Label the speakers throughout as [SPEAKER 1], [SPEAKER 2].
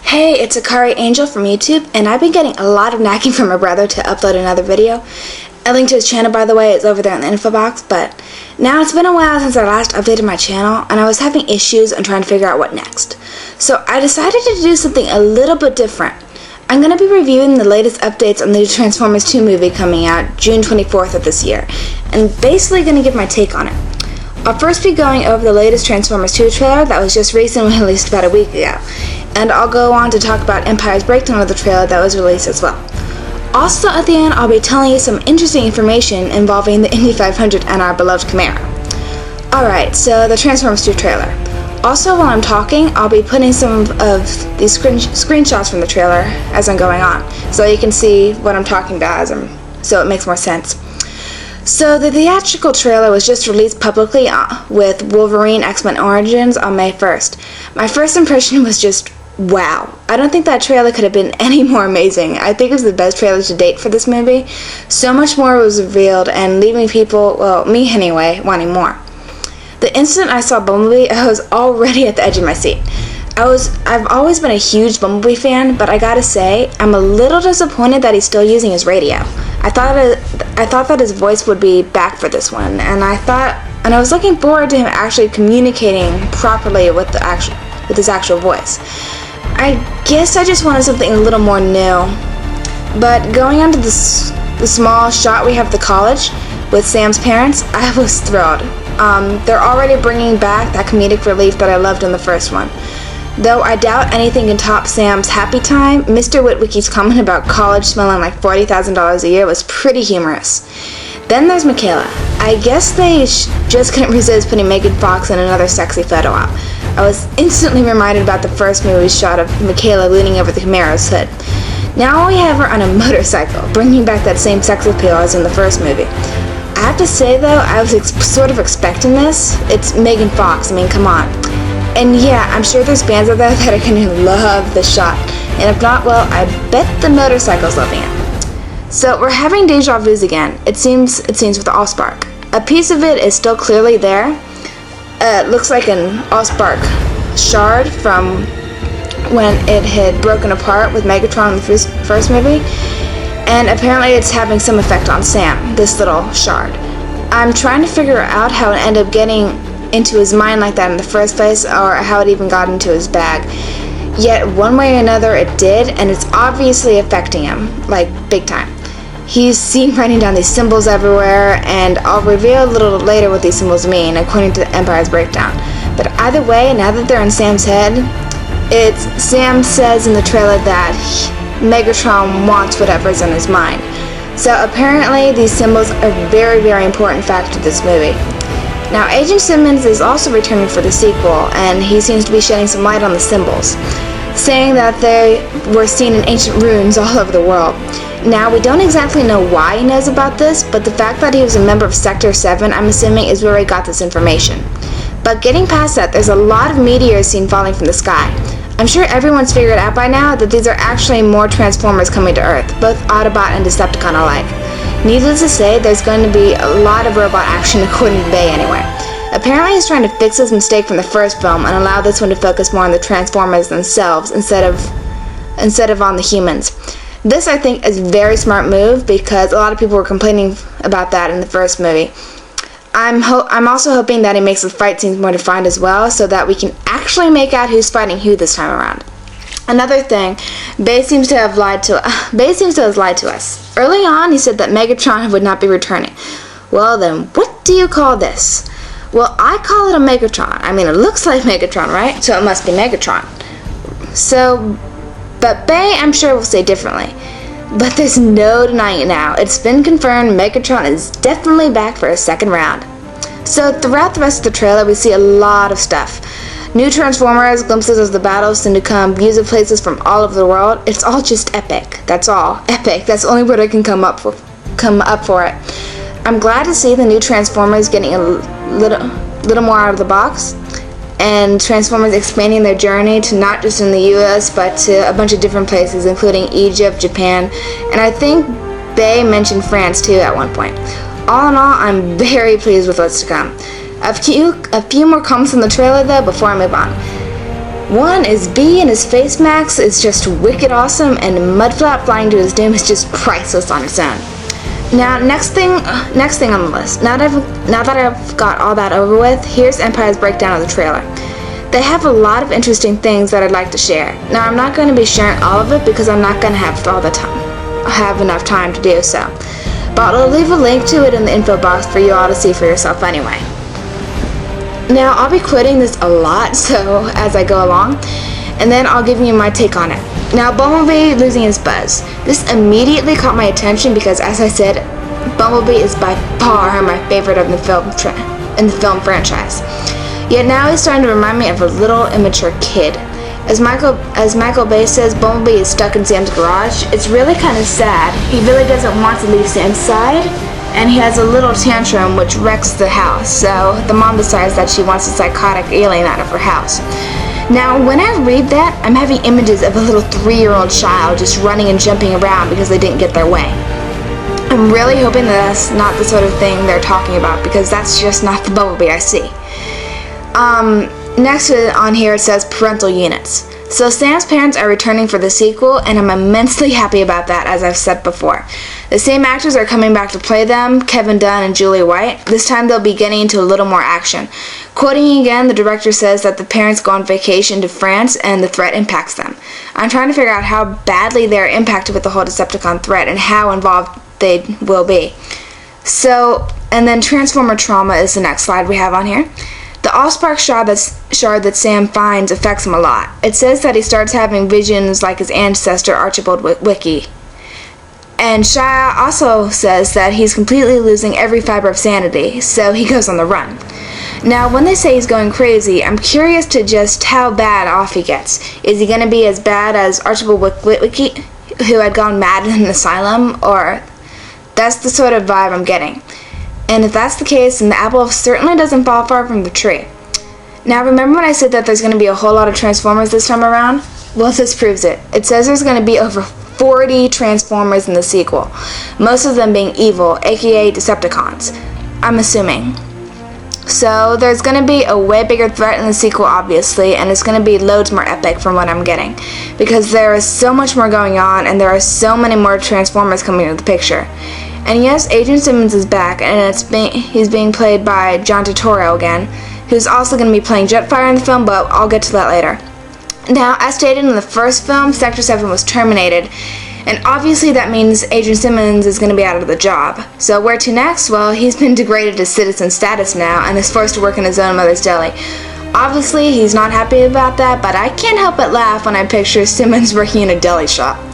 [SPEAKER 1] Hey, it's Akari Angel from YouTube, and I've been getting a lot of nagging from my brother to upload another video. A link to his channel, by the way, is over there in the info box, but now it's been a while since I last updated my channel, and I was having issues and trying to figure out what next. So I decided to do something a little bit different. I'm going to be reviewing the latest updates on the new Transformers 2 movie coming out June 24th of this year, and basically going to give my take on it. I'll first be going over the latest Transformers 2 trailer that was just recently released about a week ago, and I'll go on to talk about Empire's breakdown of the trailer that was released as well. Also at the end, I'll be telling you some interesting information involving the Indy 500 and our beloved Camaro. Alright, so the Transformers 2 trailer. Also, while I'm talking, I'll be putting some of these screenshots from the trailer as I'm going on, so you can see what I'm talking about so it makes more sense. So the theatrical trailer was just released publicly with Wolverine X-Men Origins on May 1st. My first impression was just wow. I don't think that trailer could have been any more amazing. I think it was the best trailer to date for this movie. So much more was revealed and leaving people, well, me anyway, wanting more. The instant I saw Bumblebee, I was already at the edge of my seat. I've always been a huge Bumblebee fan, but I gotta say, I'm a little disappointed that he's still using his radio. I thought that his voice would be back for this one, and I was looking forward to him actually communicating properly with his actual voice. I guess I just wanted something a little more new. But going on to the small shot we have at the college with Sam's parents, I was thrilled. They're already bringing back that comedic relief that I loved in the first one. Though I doubt anything can top Sam's happy time, Mr. Witwicky's comment about college smelling like $40,000 a year was pretty humorous. Then there's Mikaela. I guess they just couldn't resist putting Megan Fox in another sexy photo op. I was instantly reminded about the first movie's shot of Mikaela leaning over the Camaro's hood. Now we have her on a motorcycle, bringing back that same sex appeal as in the first movie. I have to say though, I was sort of expecting this. It's Megan Fox, I mean, come on. And yeah, I'm sure there's fans out there that are going to love the shot. And if not, well, I bet the motorcycle's loving it. So we're having deja vus again. It seems with the Allspark. A piece of it is still clearly there. It looks like an Allspark shard from when it had broken apart with Megatron in the first movie. And apparently it's having some effect on Sam, this little shard. I'm trying to figure out how it ended up getting into his mind like that in the first place, or how it even got into his bag. Yet one way or another it did, and it's obviously affecting him, like big time. He's seen writing down these symbols everywhere, and I'll reveal a little later what these symbols mean according to the Empire's breakdown. But either way, now that they're in Sam's head, Sam says in the trailer that Megatron wants whatever's in his mind. So apparently these symbols are a very, very important factor to this movie. Now, Agent Simmons is also returning for the sequel, and he seems to be shedding some light on the symbols, saying that they were seen in ancient ruins all over the world. Now, we don't exactly know why he knows about this, but the fact that he was a member of Sector 7, I'm assuming, is where he got this information. But getting past that, there's a lot of meteors seen falling from the sky. I'm sure everyone's figured out by now that these are actually more Transformers coming to Earth, both Autobot and Decepticon alike. Needless to say, there's going to be a lot of robot action according to Bay anyway. Apparently he's trying to fix his mistake from the first film and allow this one to focus more on the Transformers themselves instead of on the humans. This, I think, is a very smart move because a lot of people were complaining about that in the first movie. I'm also hoping that he makes the fight scenes more defined as well, so that we can actually make out who's fighting who this time around. Another thing, Bay seems to have lied to us. Early on, he said that Megatron would not be returning. Well then, what do you call this? Well, I call it a Megatron. I mean, it looks like Megatron, right? So it must be Megatron. But Bay, I'm sure, will say differently. But there's no denying it now. It's been confirmed Megatron is definitely back for a second round. So throughout the rest of the trailer, we see a lot of stuff. New Transformers, glimpses of the battles soon to come, views of places from all over the world. It's all just epic. That's all. Epic. That's the only word I can come up for it. I'm glad to see the new Transformers getting a little more out of the box, and Transformers expanding their journey to not just in the US, but to a bunch of different places, including Egypt, Japan, and I think Bay mentioned France too at one point. All in all, I'm very pleased with what's to come. A few more comments on the trailer though before I move on. One is B, and his face mask is just wicked awesome, and Mudflap flying to his doom is just priceless on its own. Now, next thing on the list. Now that I've got all that over with, here's Empire's breakdown of the trailer. They have a lot of interesting things that I'd like to share. Now, I'm not going to be sharing all of it because I'm not going to have enough time to do so. But I'll leave a link to it in the info box for you all to see for yourself anyway. Now, I'll be quoting this a lot, so as I go along, and then I'll give you my take on it. Now, Bumblebee losing his buzz. This immediately caught my attention because, as I said, Bumblebee is by far my favorite of the film franchise. Yet now he's starting to remind me of a little immature kid. As Michael Bay says, Bumblebee is stuck in Sam's garage. It's really kind of sad. He really doesn't want to leave Sam's side, and he has a little tantrum which wrecks the house. So the mom decides that she wants a psychotic alien out of her house. Now, when I read that, I'm having images of a little 3-year-old child just running and jumping around because they didn't get their way. I'm really hoping that that's not the sort of thing they're talking about, because that's just not the Bumblebee I see. Next on here it says parental units. So Sam's parents are returning for the sequel, and I'm immensely happy about that, as I've said before. The same actors are coming back to play them, Kevin Dunn and Julie White. This time they'll be getting into a little more action. Quoting again, the director says that the parents go on vacation to France and the threat impacts them. I'm trying to figure out how badly they're impacted with the whole Decepticon threat and how involved they will be. So, and then Transformer trauma is the next slide we have on here. The Allspark shard that Sam finds affects him a lot. It says that he starts having visions like his ancestor Archibald Wiki. And Shia also says that he's completely losing every fiber of sanity, so he goes on the run. Now, when they say he's going crazy, I'm curious to just how bad off he gets. Is he going to be as bad as Archibald Wiki, who had gone mad in an asylum, or... That's the sort of vibe I'm getting. And if that's the case, then the apple certainly doesn't fall far from the tree. Now, remember when I said that there's going to be a whole lot of Transformers this time around? Well, this proves it. It says there's going to be over 40 Transformers in the sequel, most of them being evil, aka Decepticons, I'm assuming. So there's going to be a way bigger threat in the sequel, obviously, and it's going to be loads more epic from what I'm getting, because there is so much more going on, and there are so many more Transformers coming into the picture. And yes, Agent Simmons is back, and he's being played by John Turturro again, who's also going to be playing Jetfire in the film, but I'll get to that later. Now, as stated in the first film, Sector 7 was terminated, and obviously that means Agent Simmons is going to be out of the job. So where to next? Well, he's been degraded to citizen status now, and is forced to work in his own mother's deli. Obviously, he's not happy about that, but I can't help but laugh when I picture Simmons working in a deli shop.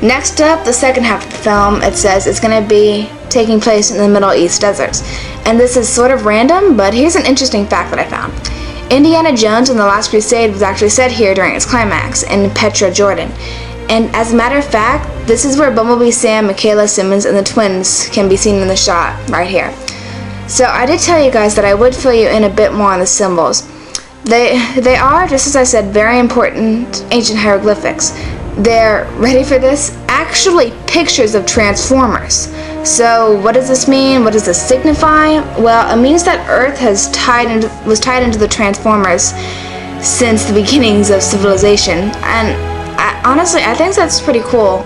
[SPEAKER 1] Next up, the second half of the film, it says it's going to be taking place in the Middle East deserts. And this is sort of random, but here's an interesting fact that I found. Indiana Jones and the Last Crusade was actually set here during its climax, in Petra, Jordan. And as a matter of fact, this is where Bumblebee, Sam, Michaela, Simmons, and the twins can be seen in the shot, right here. So I did tell you guys that I would fill you in a bit more on the symbols. They are, just as I said, very important ancient hieroglyphics. They're, ready for this, actually pictures of Transformers. So what does this mean? What does this signify? Well, it means that Earth was tied into the Transformers since the beginnings of civilization. And honestly, I think that's pretty cool.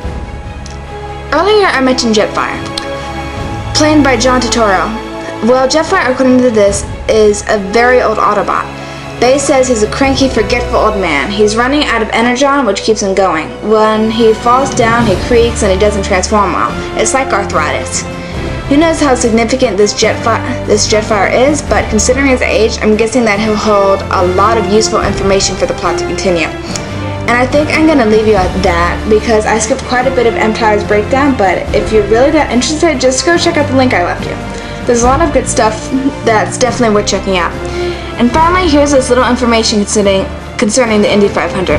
[SPEAKER 1] Earlier I mentioned Jetfire, played by John Turturro. Well, Jetfire, according to this, is a very old Autobot. Bay says he's a cranky, forgetful old man. He's running out of energon, which keeps him going. When he falls down, he creaks and he doesn't transform well. It's like arthritis. Who knows how significant this Jetfire is, but considering his age, I'm guessing that he'll hold a lot of useful information for the plot to continue. And I think I'm going to leave you at that, because I skipped quite a bit of Empire's breakdown, but if you're really that interested, just go check out the link I left you. There's a lot of good stuff that's definitely worth checking out. And finally, here's this little information concerning the Indy 500.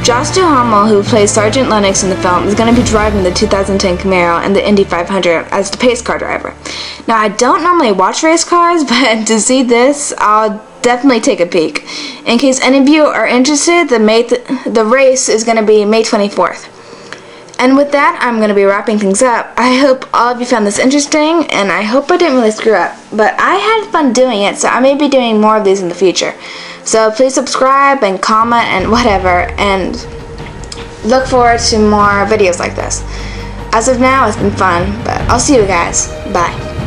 [SPEAKER 1] Josh Duhamel, who plays Sergeant Lennox in the film, is going to be driving the 2010 Camaro and the Indy 500 as the pace car driver. Now, I don't normally watch race cars, but to see this, I'll definitely take a peek. In case any of you are interested, the race is going to be May 24th. And with that, I'm going to be wrapping things up. I hope all of you found this interesting, and I hope I didn't really screw up. But I had fun doing it, so I may be doing more of these in the future. So please subscribe and comment and whatever, and look forward to more videos like this. As of now, it's been fun, but I'll see you guys. Bye.